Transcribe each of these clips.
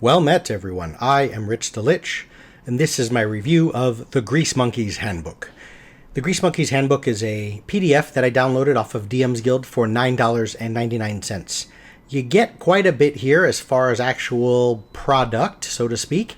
Well met, everyone. I am Rich the Lich, and this is my review of the Greasemonkey's Handbook. The Greasemonkey's Handbook is a PDF that I downloaded off of DM's Guild for $9.99. You get quite a bit here as far as actual product, so to speak.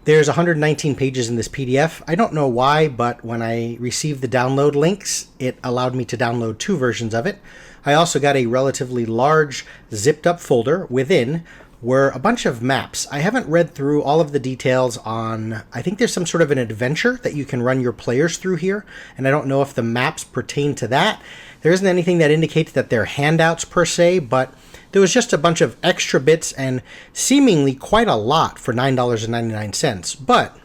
There's 119 pages in this PDF. I don't know why, but when I received the download links, it allowed me to download two versions of it. I also got a relatively large zipped up folder within were a bunch of maps. I haven't read through all of the details on, I think there's some sort of an adventure that you can run your players through here, and I don't know if the maps pertain to that. There isn't anything that indicates that they're handouts per se, but there was just a bunch of extra bits and seemingly quite a lot for $9.99. But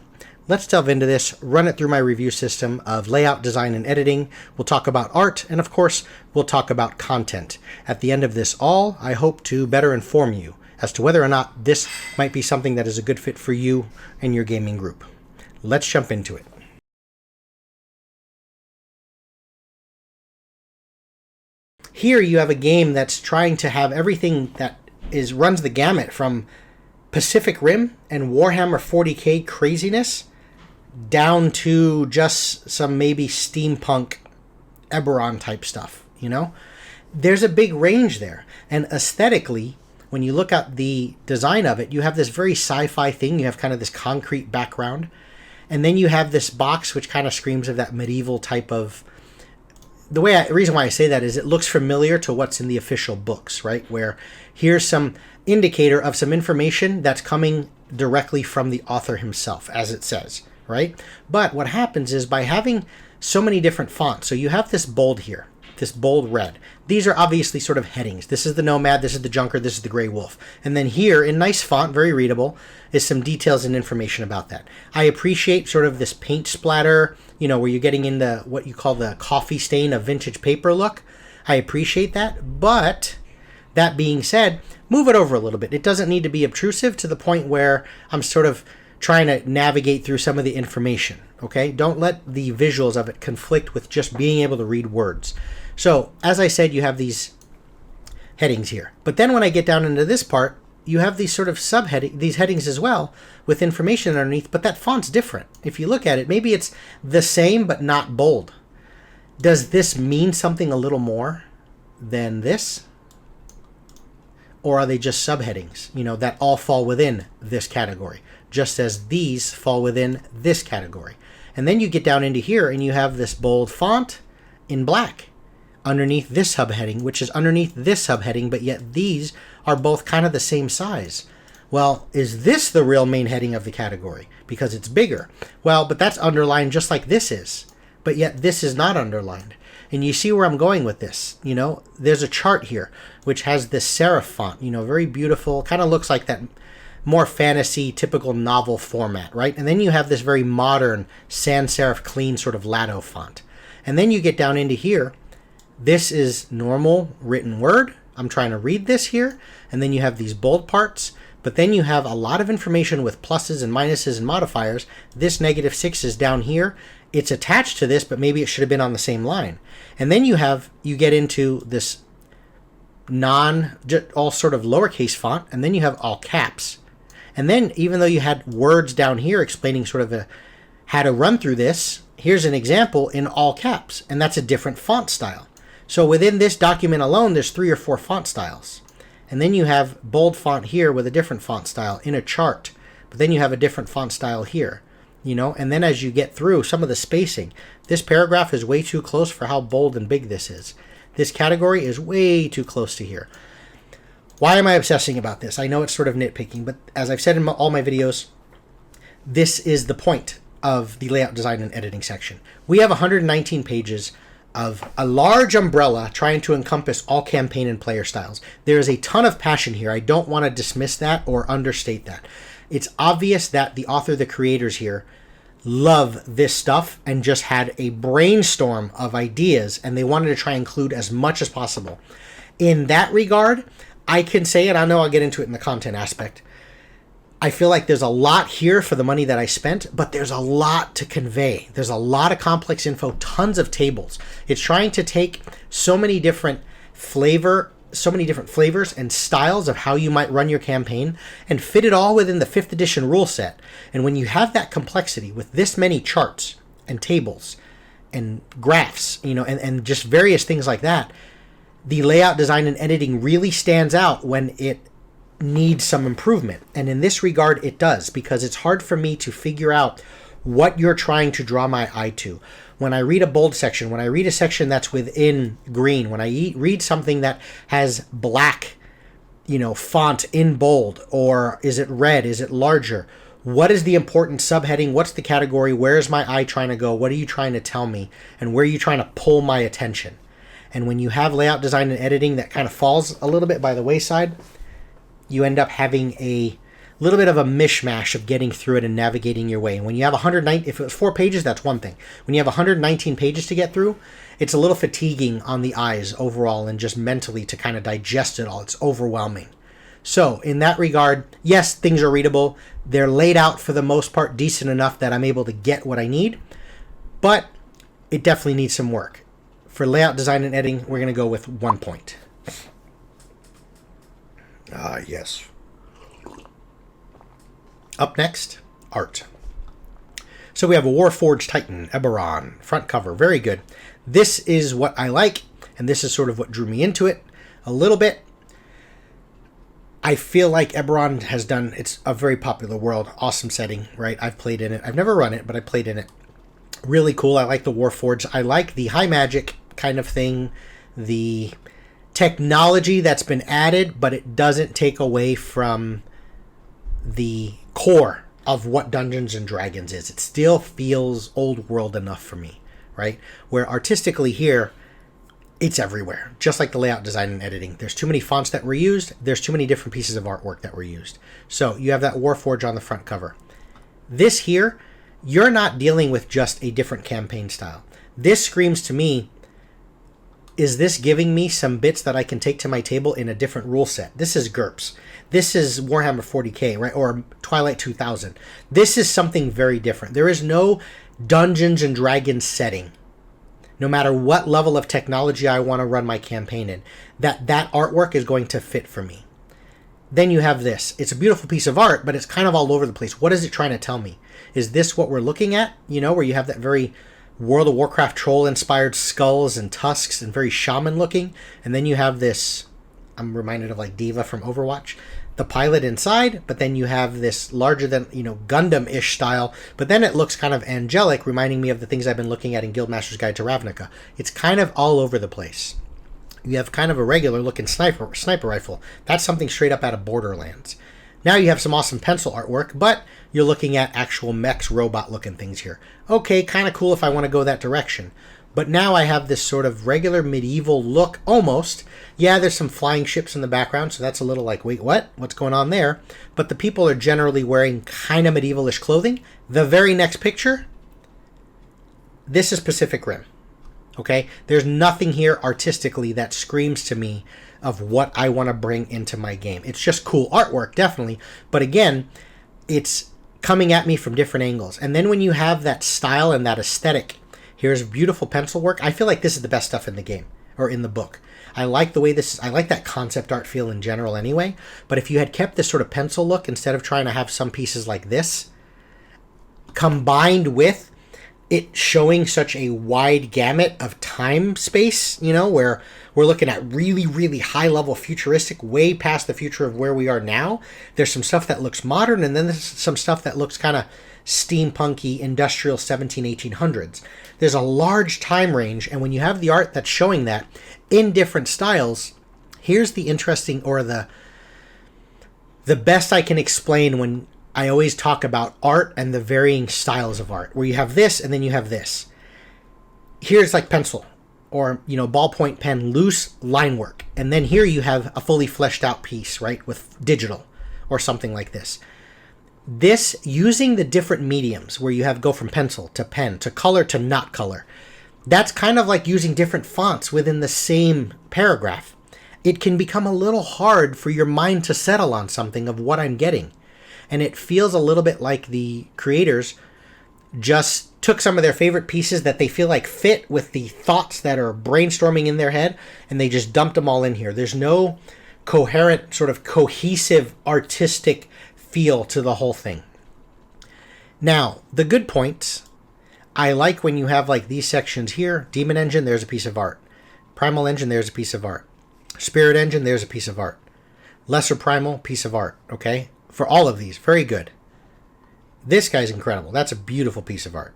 let's delve into this, run it through my review system of layout, design, and editing. We'll talk about art, and of course, we'll talk about content. At the end of this all, I hope to better inform you as to whether or not this might be something that is a good fit for you and your gaming group. Let's jump into it. Here you have a game that's trying to have everything that runs the gamut from Pacific Rim and Warhammer 40k craziness down to just some maybe steampunk Eberron type stuff, you know? There's a big range there. And aesthetically, when you look at the design of it, you have this very sci-fi thing. You have kind of this concrete background. And then you have this box, which kind of screams of that medieval type of... The reason why I say that is it looks familiar to what's in the official books, right? Where here's some indicator of some information that's coming directly from the author himself, as it says, right? But what happens is by having so many different fonts, so you have this bold here, this bold red. These are obviously sort of headings. This is the Nomad, this is the Junker, this is the Grey Wolf. And then here, in nice font, very readable, is some details and information about that. I appreciate sort of this paint splatter, you know, where you're getting into what you call the coffee stain of vintage paper look. I appreciate that, but that being said, move it over a little bit. It doesn't need to be obtrusive to the point where I'm sort of trying to navigate through some of the information, okay? Don't let the visuals of it conflict with just being able to read words. So, as I said, you have these headings here. But then when I get down into this part, you have these sort of these headings as well with information underneath, but that font's different. If you look at it, maybe it's the same but not bold. Does this mean something a little more than this? Or are they just subheadings, you know, that all fall within this category, just as these fall within this category? And then you get down into here and you have this bold font in black underneath this subheading, which is underneath this subheading, but yet these are both kind of the same size. Well, is this the real main heading of the category? Because it's bigger. Well, but that's underlined just like this is, but yet this is not underlined. And you see where I'm going with this, you know? There's a chart here, which has this serif font, you know, very beautiful, kind of looks like that more fantasy, typical novel format, right? And then you have this very modern sans serif clean sort of Lato font. And then you get down into here. This is normal written word. I'm trying to read this here. And then you have these bold parts. But then you have a lot of information with pluses and minuses and modifiers. This -6 is down here. It's attached to this, but maybe it should have been on the same line. And then you get into this all sort of lowercase font. And then you have all caps. And then even though you had words down here explaining sort of how to run through this, here's an example in all caps. And that's a different font style. So within this document alone, there's 3 or 4 font styles. And then you have bold font here with a different font style in a chart. But then you have a different font style here, you know? And then as you get through some of the spacing, this paragraph is way too close for how bold and big this is. This category is way too close to here. Why am I obsessing about this? I know it's sort of nitpicking, but as I've said in all my videos, this is the point of the layout, design, and editing section. We have 119 pages of a large umbrella trying to encompass all campaign and player styles. There is a ton of passion here. I don't want to dismiss that or understate that. It's obvious that the author, the creators here, love this stuff and just had a brainstorm of ideas, and they wanted to try and include as much as possible. In that regard, I can say, and I know I'll get into it in the content aspect, I feel like there's a lot here for the money that I spent, but there's a lot to convey. There's a lot of complex info, tons of tables. It's trying to take so many different flavor so many different flavors and styles of how you might run your campaign and fit it all within the 5th edition rule set. And when you have that complexity with this many charts and tables and graphs, and just various things like that, the layout design and editing really stands out when it needs some improvement. And in this regard, it does, because it's hard for me to figure out what you're trying to draw my eye to. When I read a bold section, when I read a section that's within green, when I read something that has black, font in bold, or is it red? Is it larger? What is the important subheading? What's the category? Where is my eye trying to go? What are you trying to tell me? And where are you trying to pull my attention? And when you have layout design and editing that kind of falls a little bit by the wayside, you end up having a little bit of a mishmash of getting through it and navigating your way. And when you have 109, if it was 4 pages, that's one thing. When you have 119 pages to get through, it's a little fatiguing on the eyes overall, and just mentally to kind of digest it all. It's overwhelming. So in that regard, yes, things are readable. They're laid out for the most part decent enough that I'm able to get what I need, but it definitely needs some work. For layout design and editing, we're going to go with 1 point. Yes. Up next, art. So we have a Warforged Titan, Eberron, front cover, very good. This is what I like, and this is sort of what drew me into it a little bit. I feel like Eberron has done, it's a very popular world, awesome setting, right? I've played in it. I've never run it, but I played in it. Really cool. I like the Warforged. I like the high magic kind of thing, the technology that's been added, but it doesn't take away from the core of what Dungeons and Dragons is. It still feels old world enough for me, right? Where artistically here, it's everywhere, just like the layout design and editing. There's too many fonts that were used. There's too many different pieces of artwork that were used. So you have that Warforged on the front cover. This here, you're not dealing with just a different campaign style. This screams to me, is this giving me some bits that I can take to my table in a different rule set? This is GURPS. This is Warhammer 40k, right? Or Twilight 2000. This is something very different. There is no Dungeons and Dragons setting, no matter what level of technology I want to run my campaign in, that artwork is going to fit for me. Then you have this. It's a beautiful piece of art, but it's kind of all over the place. What is it trying to tell me? Is this what we're looking at? Where you have that very World of Warcraft troll-inspired skulls and tusks and very shaman-looking. And then you have this, I'm reminded of like Diva from Overwatch, the pilot inside, but then you have this larger than, Gundam-ish style, but then it looks kind of angelic, reminding me of the things I've been looking at in Guildmaster's Guide to Ravnica. It's kind of all over the place. You have kind of a regular-looking sniper rifle. That's something straight up out of Borderlands. Now you have some awesome pencil artwork, but you're looking at actual MECHs robot-looking things here. Okay, kind of cool if I want to go that direction. But now I have this sort of regular medieval look, almost. Yeah, there's some flying ships in the background, so that's a little like, wait, what? What's going on there? But the people are generally wearing kind of medievalish clothing. The very next picture, this is Pacific Rim. Okay? There's nothing here artistically that screams to me of what I want to bring into my game. It's just cool artwork, definitely. But again, it's coming at me from different angles. And then when you have that style and that aesthetic, here's beautiful pencil work. I feel like this is the best stuff in the game, or in the book. I like the way this is. I like that concept art feel in general anyway. But if you had kept this sort of pencil look instead of trying to have some pieces like this, combined with it showing such a wide gamut of time space, where we're looking at really, really high level futuristic, way past the future of where we are now. There's some stuff that looks modern, and then there's some stuff that looks kind of steampunky, industrial 1800s. There's a large time range, and when you have the art that's showing that in different styles, here's the interesting, or the best I can explain when I always talk about art and the varying styles of art, where you have this and then you have this. Here's like pencil or, ballpoint pen, loose line work. And then here you have a fully fleshed out piece, right, with digital or something like this. This, using the different mediums where you have go from pencil to pen to color to not color, that's kind of like using different fonts within the same paragraph. It can become a little hard for your mind to settle on something of what I'm getting. And it feels a little bit like the creators just took some of their favorite pieces that they feel like fit with the thoughts that are brainstorming in their head, and they just dumped them all in here. There's no coherent, sort of cohesive, artistic feel to the whole thing. Now, the good points, I like when you have like these sections here. Demon Engine, there's a piece of art. Primal Engine, there's a piece of art. Spirit Engine, there's a piece of art. Lesser Primal, piece of art, okay? For all of these, very good. This guy's incredible. That's a beautiful piece of art.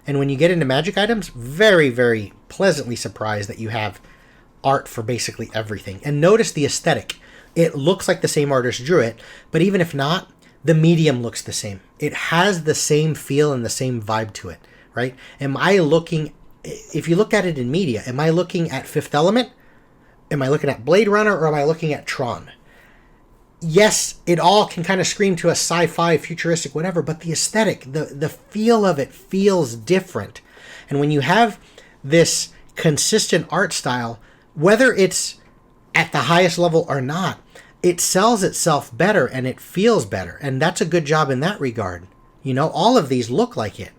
And when you get into magic items, very, very pleasantly surprised that you have art for basically everything. And notice the aesthetic. It looks like the same artist drew it, but even if not, the medium looks the same. It has the same feel and the same vibe to it, right? Am I looking, if you look at it in media, am I looking at Fifth Element? Am I looking at Blade Runner, or am I looking at Tron? Yes, it all can kind of scream to a sci-fi, futuristic, whatever, but the aesthetic, the feel of it feels different. And when you have this consistent art style, whether it's at the highest level or not, it sells itself better and it feels better. And that's a good job in that regard. You know, all of these look like it.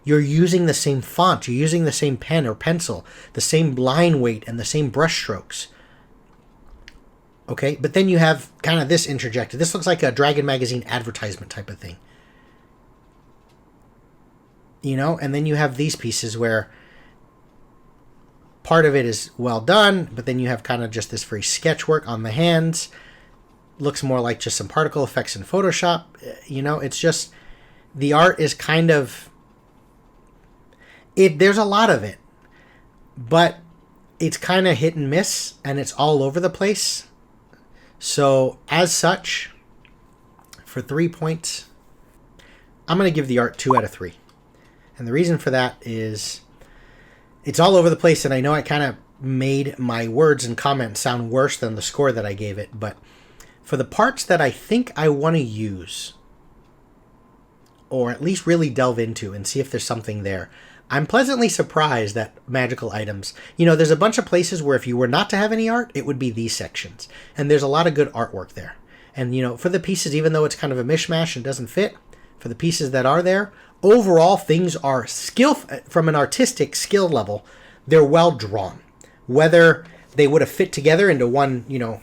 You're using the same font, you're using the same pen or pencil, the same line weight and the same brush strokes. Okay, but then you have kind of this interjected. This looks like a Dragon Magazine advertisement type of thing. You know, and then you have these pieces where part of it is well done, but then you have kind of just this very sketch work on the hands. Looks more like just some particle effects in Photoshop. You know, it's just, the art is kind of, there's a lot of it, but it's kind of hit and miss, and it's all over the place. So as such, for 3 points, I'm going to give the art 2 out of 3. And the reason for that is it's all over the place, and I know I kind of made my words and comments sound worse than the score that I gave it, but for the parts that I think I want to use, or at least really delve into and see if there's something there, I'm pleasantly surprised that magical items, you know, there's a bunch of places where if you were not to have any art, it would be these sections. And there's a lot of good artwork there. And, you know, for the pieces, even though it's kind of a mishmash and doesn't fit, for the pieces that are there, overall things are from an artistic skill level, they're well drawn. Whether they would have fit together into one, you know,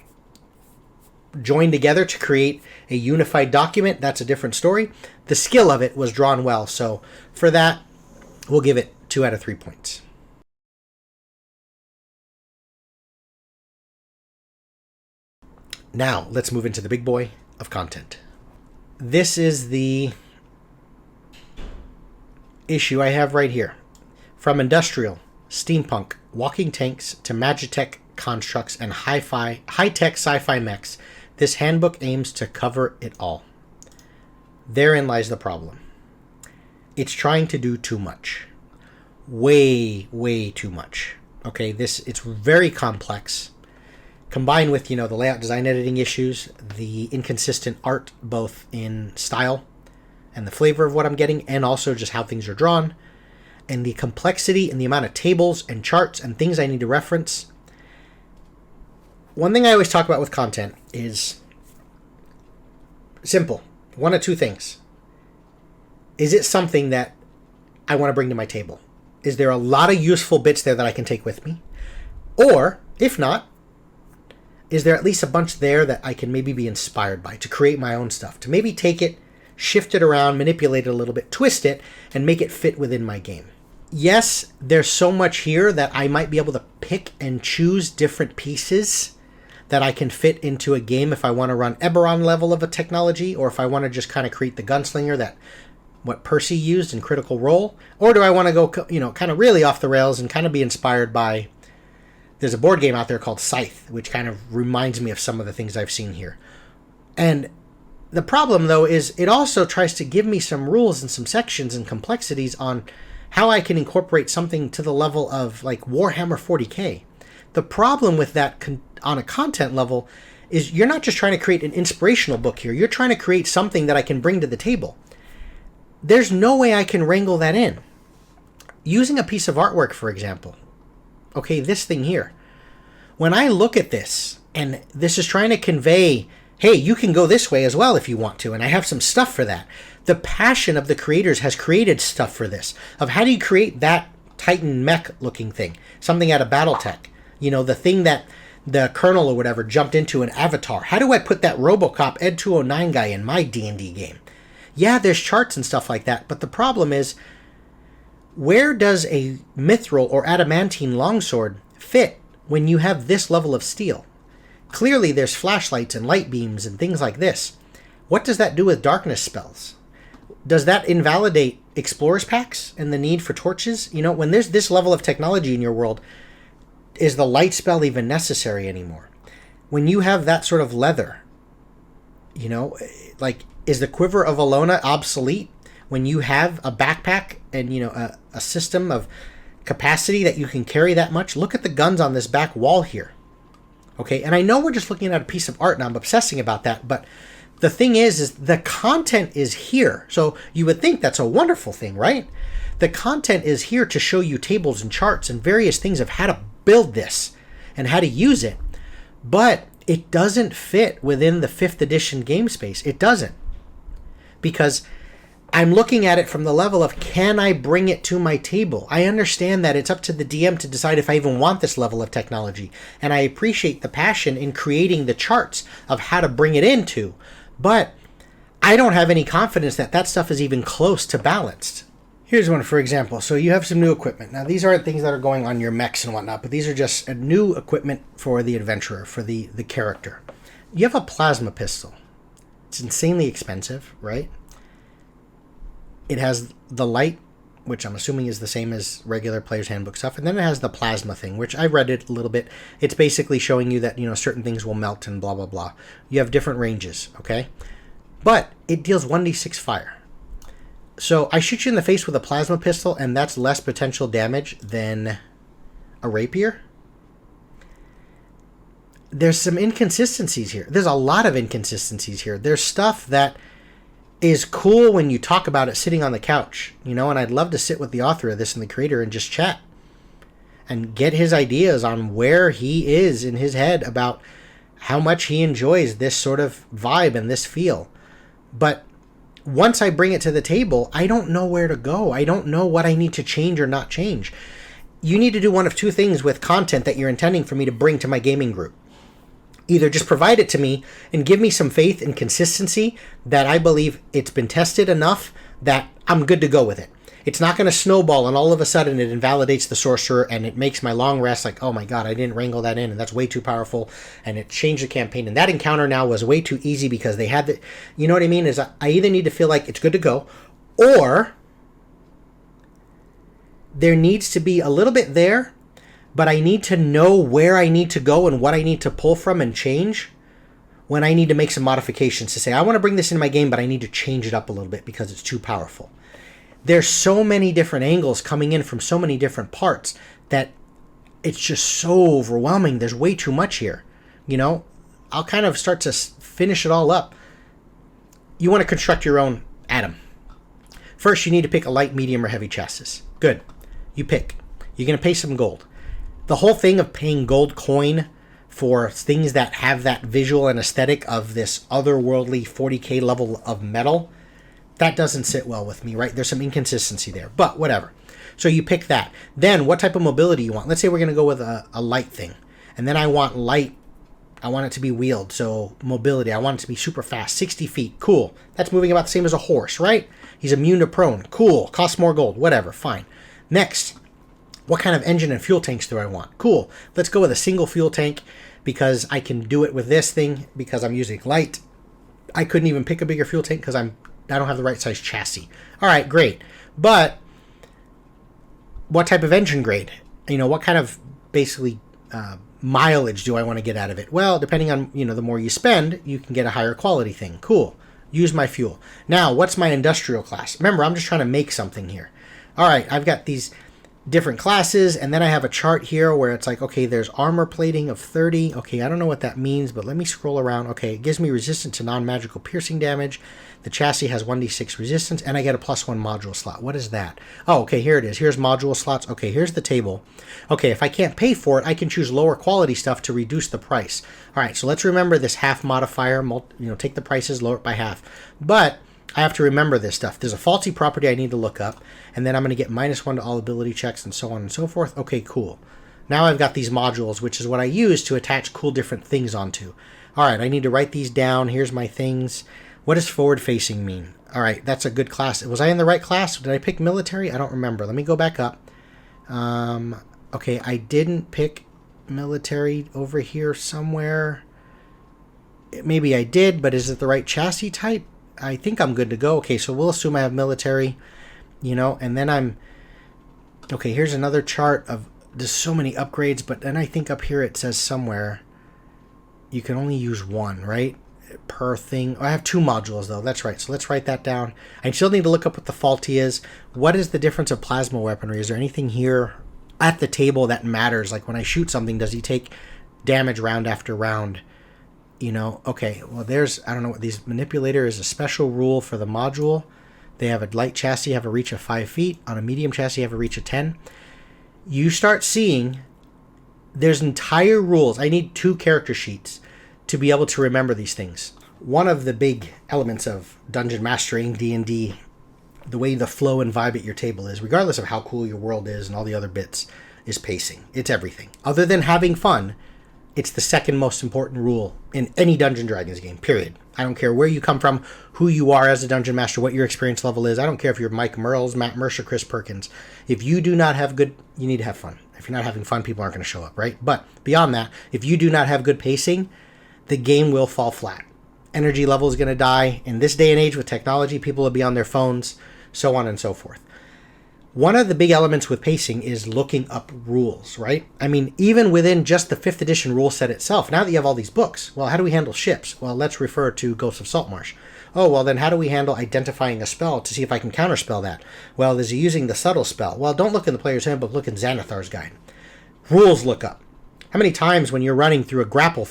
joined together to create a unified document, that's a different story. The skill of it was drawn well. So for that, we'll give it 2 out of 3 points. Now, let's move into the big boy of content. This is the issue I have right here. From industrial, steampunk, walking tanks to magitech constructs and high-tech sci-fi mechs, this handbook aims to cover it all. Therein lies the problem. It's trying to do too much. Way, way too much. Okay, it's very complex. Combined with, you know, the layout design editing issues, the inconsistent art, both in style and the flavor of what I'm getting, and also just how things are drawn, and the complexity and the amount of tables and charts and things I need to reference. One thing I always talk about with content is simple. One of two things. Is it something that I want to bring to my table? Is there a lot of useful bits there that I can take with me? Or, if not, is there at least a bunch there that I can maybe be inspired by to create my own stuff? To maybe take it, shift it around, manipulate it a little bit, twist it, and make it fit within my game. Yes, there's so much here that I might be able to pick and choose different pieces that I can fit into a game if I want to run Eberron level of a technology, or if I want to just kind of create the gunslinger that what Percy used in Critical Role, or do I want to go, you know, kind of really off the rails and kind of be inspired by, there's a board game out there called Scythe, which kind of reminds me of some of the things I've seen here. And the problem, though, is it also tries to give me some rules and some sections and complexities on how I can incorporate something to the level of, like, Warhammer 40K. The problem with that on a content level is you're not just trying to create an inspirational book here. You're trying to create something that I can bring to the table. There's no way I can wrangle that in. Using a piece of artwork, for example. Okay, this thing here. When I look at this, and this is trying to convey hey, you can go this way as well if you want to, and I have some stuff for that. The passion of the creators has created stuff for this, of how do you create that Titan mech looking thing, something out of Battletech, the thing that the Colonel or whatever jumped into an Avatar. How do I put that RoboCop Ed 209 guy in my D&D game? Yeah, there's charts and stuff like that, but the problem is, where does a mithril or adamantine longsword fit when you have this level of steel? Clearly there's flashlights and light beams and things like this. What does that do with darkness spells? Does that invalidate explorers packs and the need for torches? When there's this level of technology in your world, is the light spell even necessary anymore? When you have that sort of leather, is the quiver of Alona obsolete? When you have a backpack and, a system of capacity that you can carry that much? Look at the guns on this back wall here. Okay, and I know we're just looking at a piece of art and I'm obsessing about that, but the thing is the content is here. So you would think that's a wonderful thing, right? The content is here to show you tables and charts and various things of how to build this and how to use it. But it doesn't fit within the 5th edition game space. It doesn't. Because I'm looking at it from the level of, can I bring it to my table? I understand that it's up to the DM to decide if I even want this level of technology. And I appreciate the passion in creating the charts of how to bring it into. But I don't have any confidence that that stuff is even close to balanced. Here's one, for example. So you have some new equipment. Now, these aren't things that are going on your mechs and whatnot, but these are just a new equipment for the adventurer, for the character. You have a plasma pistol. It's insanely expensive, right? It has the light, which I'm assuming is the same as regular Player's Handbook stuff. And then it has the plasma thing, which I read it a little bit. It's basically showing you that, certain things will melt and blah, blah, blah. You have different ranges, okay? But it deals 1d6 fire. So I shoot you in the face with a plasma pistol, and that's less potential damage than a rapier. There's some inconsistencies here. There's a lot of inconsistencies here. There's stuff that is cool when you talk about it sitting on the couch, and I'd love to sit with the author of this and the creator and just chat and get his ideas on where he is in his head about how much he enjoys this sort of vibe and this feel. But once I bring it to the table, I don't know where to go. I don't know what I need to change or not change. You need to do one of two things with content that you're intending for me to bring to my gaming group. Either just provide it to me and give me some faith and consistency that I believe it's been tested enough that I'm good to go with it. It's not going to snowball and all of a sudden it invalidates the sorcerer and it makes my long rest like, oh my god, I didn't wrangle that in and that's way too powerful and it changed the campaign. And that encounter now was way too easy because they had the, you know what I mean? Is I either need to feel like it's good to go, or there needs to be a little bit there, but I need to know where I need to go and what I need to pull from and change when I need to make some modifications to say, I want to bring this in my game, but I need to change it up a little bit because it's too powerful. There's so many different angles coming in from so many different parts that it's just so overwhelming. There's way too much here. I'll kind of start to finish it all up. You want to construct your own atom. First, you need to pick a light, medium, or heavy chassis. Good. You pick. You're going to pay some gold. The whole thing of paying gold coin for things that have that visual and aesthetic of this otherworldly 40k level of metal, that doesn't sit well with me, right? There's some inconsistency there, but whatever. So you pick that. Then what type of mobility you want? Let's say we're going to go with a light thing. And then I want light. I want it to be wheeled. So mobility, I want it to be super fast. 60 feet. Cool. That's moving about the same as a horse, right? He's immune to prone. Cool. Costs more gold. Whatever. Fine. Next, what kind of engine and fuel tanks do I want? Cool. Let's go with a single fuel tank because I can do it with this thing because I'm using light. I couldn't even pick a bigger fuel tank because I don't have the right size chassis. All right, great. But what type of engine grade? What kind of basically mileage do I want to get out of it? Well, depending on, the more you spend, you can get a higher quality thing. Cool. Use my fuel. Now, what's my industrial class? Remember, I'm just trying to make something here. All right, I've got these different classes, and then I have a chart here where it's like, okay, there's armor plating of 30. Okay, I don't know what that means, but let me scroll around. Okay, it gives me resistance to non-magical piercing damage. The chassis has 1d6 resistance, and I get a +1 module slot. What is that? Oh, okay, here it is. Here's module slots. Okay, here's the table. Okay, if I can't pay for it, I can choose lower quality stuff to reduce the price. All right, so let's remember this half modifier. Take the prices, lower it by half. But I have to remember this stuff. There's a faulty property I need to look up, and then I'm going to get -1 to all ability checks and so on and so forth. Okay, cool. Now I've got these modules, which is what I use to attach cool different things onto. All right, I need to write these down. Here's my things. What does forward-facing mean? All right, that's a good class. Was I in the right class? Did I pick military? I don't remember. Let me go back up. Okay, I didn't pick military over here somewhere. Maybe I did, but is it the right chassis type? I think I'm good to go. Okay, so we'll assume I have military, and then okay, here's another chart of, there's so many upgrades, but then I think up here it says somewhere you can only use one, right? Per thing. I have 2 modules though. That's right. So let's write that down. I still need to look up what the faulty is. What is the difference of plasma weaponry? Is there anything here at the table that matters? Like when I shoot something, does he take damage round after round? Okay, well I don't know what these manipulator is. A special rule for the module. They have a light chassis, have a reach of 5 feet. On a medium chassis, have a reach of 10. You start seeing there's entire rules. I need 2 character sheets to be able to remember these things. One of the big elements of dungeon mastering, D&D, the way the flow and vibe at your table is, regardless of how cool your world is and all the other bits, is pacing. It's everything. Other than having fun, it's the second most important rule in any Dungeons & Dragons game, period. I don't care where you come from, who you are as a dungeon master, what your experience level is. I don't care if you're Mike Merles, Matt Mercer, Chris Perkins. If you do not have you need to have fun. If you're not having fun, people aren't going to show up, right? But beyond that, if you do not have good pacing, the game will fall flat. Energy level is going to die. In this day and age with technology, people will be on their phones, so on and so forth. One of the big elements with pacing is looking up rules, right? I mean, even within just the 5th edition rule set itself, now that you have all these books, well, how do we handle ships? Well, let's refer to Ghosts of Saltmarsh. Oh, well, then how do we handle identifying a spell to see if I can counterspell that? Well, is he using the subtle spell? Well, don't look in the player's handbook, look in Xanathar's guide. Rules look up. How many times when you're running through a grapple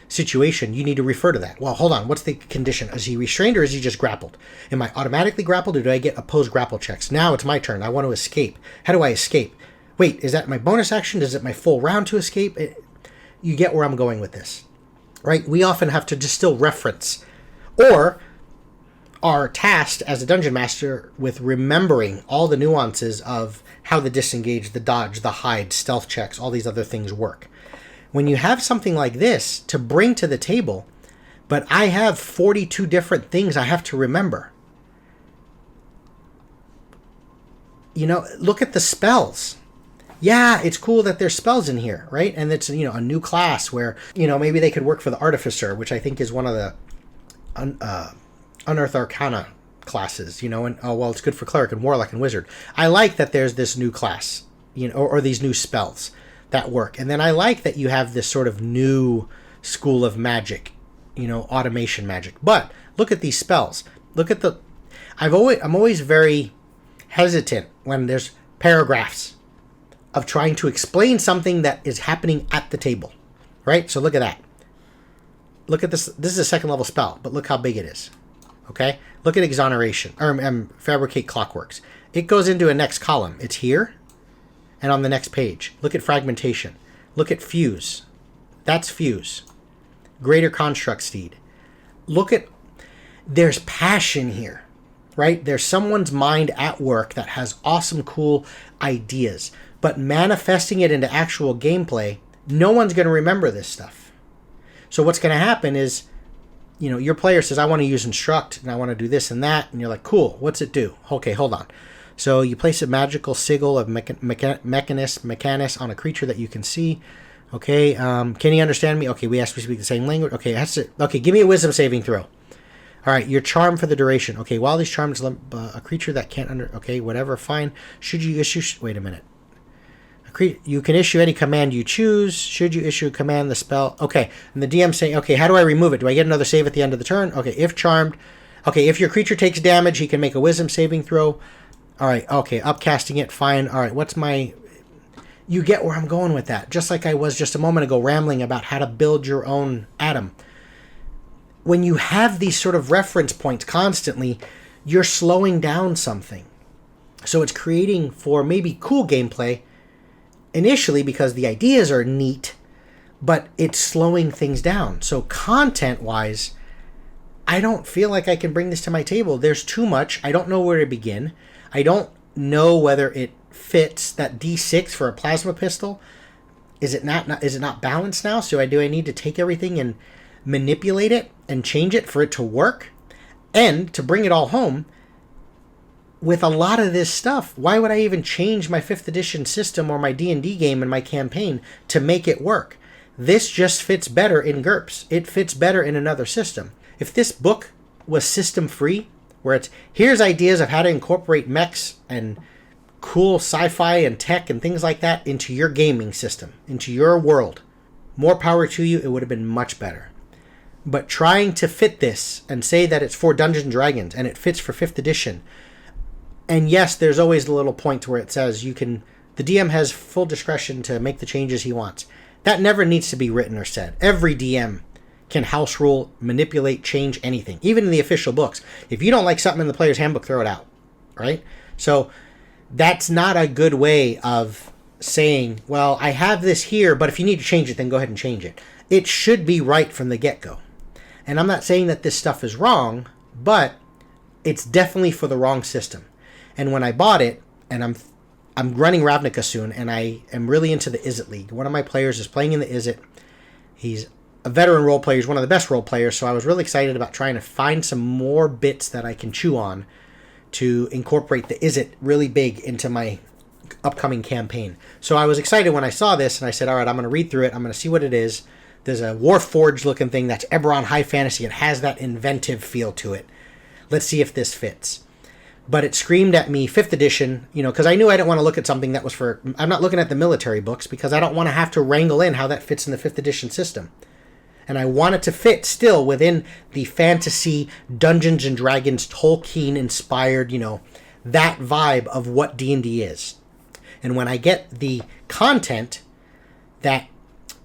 situation, you need to refer to that? Well, hold on, what's the condition? Is he restrained or is he just grappled? Am I automatically grappled or do I get opposed grapple checks? Now it's my turn. I want to escape. How do I escape? Wait, is that my bonus action? Is it my full round to escape? You get where I'm going with this, right? We often have to just still reference or are tasked as a dungeon master with remembering all the nuances of how the disengage, the dodge, the hide, stealth checks, all these other things work. When you have something like this to bring to the table, but I have 42 different things I have to remember. Look at the spells. Yeah, it's cool that there's spells in here, right? And it's, a new class where, maybe they could work for the Artificer, which I think is one of the Unearthed Arcana classes, and, it's good for Cleric and Warlock and Wizard. I like that there's this new class, or these new spells that work. And then I like that you have this sort of new school of magic, automation magic. But look at these spells. Look at I'm always very hesitant when there's paragraphs of trying to explain something that is happening at the table, right? So look at that. Look at this. This is a 2nd level spell, but look how big it is. Okay? Look at exoneration, or fabricate clockworks. It goes into a next column. It's here. And on the next page, look at fragmentation. Look at fuse. That's fuse. Greater construct steed. There's passion here, right? There's someone's mind at work that has awesome, cool ideas. But manifesting it into actual gameplay, no one's going to remember this stuff. So what's going to happen is, your player says, I want to use instruct, and I want to do this and that. And you're like, cool, what's it do? Okay, hold on. So you place a magical sigil of mechanus on a creature that you can see. Okay, can he understand me? Okay, we have to speak the same language. Okay, give me a wisdom saving throw. All right, you're charmed for the duration. Okay, while these charms, a creature that can't okay, whatever, fine. Should you issue... wait a minute. You can issue any command you choose. Should you issue a command, the spell... Okay, and the DM saying, okay, how do I remove it? Do I get another save at the end of the turn? Okay, if charmed... Okay, if your creature takes damage, he can make a wisdom saving throw. All right, okay, upcasting it, fine. All right, what's my... You get where I'm going with that. Just like I was just a moment ago rambling about how to build your own atom. When you have these sort of reference points constantly, you're slowing down something. So it's creating for maybe cool gameplay initially because the ideas are neat, but it's slowing things down. So content-wise, I don't feel like I can bring this to my table. There's too much. I don't know where to begin. I don't know whether it fits that D6 for a plasma pistol. Is it not balanced now? So do I need to take everything and manipulate it and change it for it to work? And to bring it all home, with a lot of this stuff, why would I even change my 5th edition system or my D&D game and my campaign to make it work? This just fits better in GURPS. It fits better in another system. If this book was system free, where it's here's ideas of how to incorporate mechs and cool sci-fi and tech and things like that into your gaming system, into your world, more power to you, it would have been much better. But trying to fit this and say that it's for Dungeons & Dragons and it fits for 5th edition, and yes, there's always the little point where it says the DM has full discretion to make the changes he wants. That never needs to be written or said. Every DM can house rule, manipulate, change anything, even in the official books. If you don't like something in the player's handbook, throw it out, right? So that's not a good way of saying, well, I have this here, but if you need to change it, then go ahead and change it. It should be right from the get-go. And I'm not saying that this stuff is wrong, but it's definitely for the wrong system. And when I bought it, and I'm running Ravnica soon, and I am really into the Izzet League. One of my players is playing in the Izzet. He's a veteran role player. He's one of the best role players, so I was really excited about trying to find some more bits that I can chew on to incorporate the Izzet really big into my upcoming campaign. So I was excited when I saw this, and I said, all right, I'm going to read through it. I'm going to see what it is. There's a Warforged looking thing that's Eberron High Fantasy. It has that inventive feel to it. Let's see if this fits. But it screamed at me 5th edition, because I knew I didn't want to look at something that was for... I'm not looking at the military books because I don't want to have to wrangle in how that fits in the 5th edition system. And I want it to fit still within the fantasy, Dungeons & Dragons, Tolkien-inspired, that vibe of what D&D is. And when I get the content that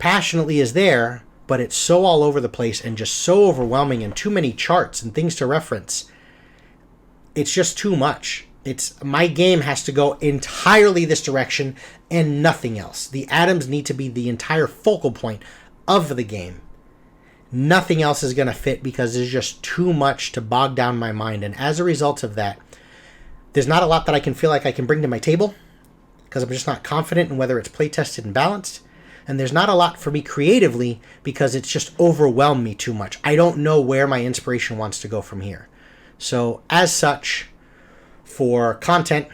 passionately is there, but it's so all over the place and just so overwhelming and too many charts and things to reference... It's just too much. My game has to go entirely this direction and nothing else. The atoms need to be the entire focal point of the game. Nothing else is going to fit because there's just too much to bog down my mind. And as a result of that, there's not a lot that I can feel like I can bring to my table because I'm just not confident in whether it's play tested and balanced. And there's not a lot for me creatively because it's just overwhelmed me too much. I don't know where my inspiration wants to go from here. So, as such, for content,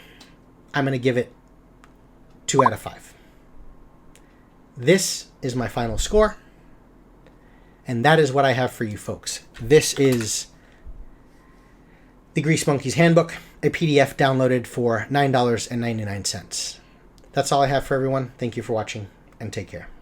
I'm going to give it 2 out of 5. This is my final score, and that is what I have for you folks. This is the Greasemonkey's Handbook, a PDF downloaded for $9.99. That's all I have for everyone. Thank you for watching, and take care.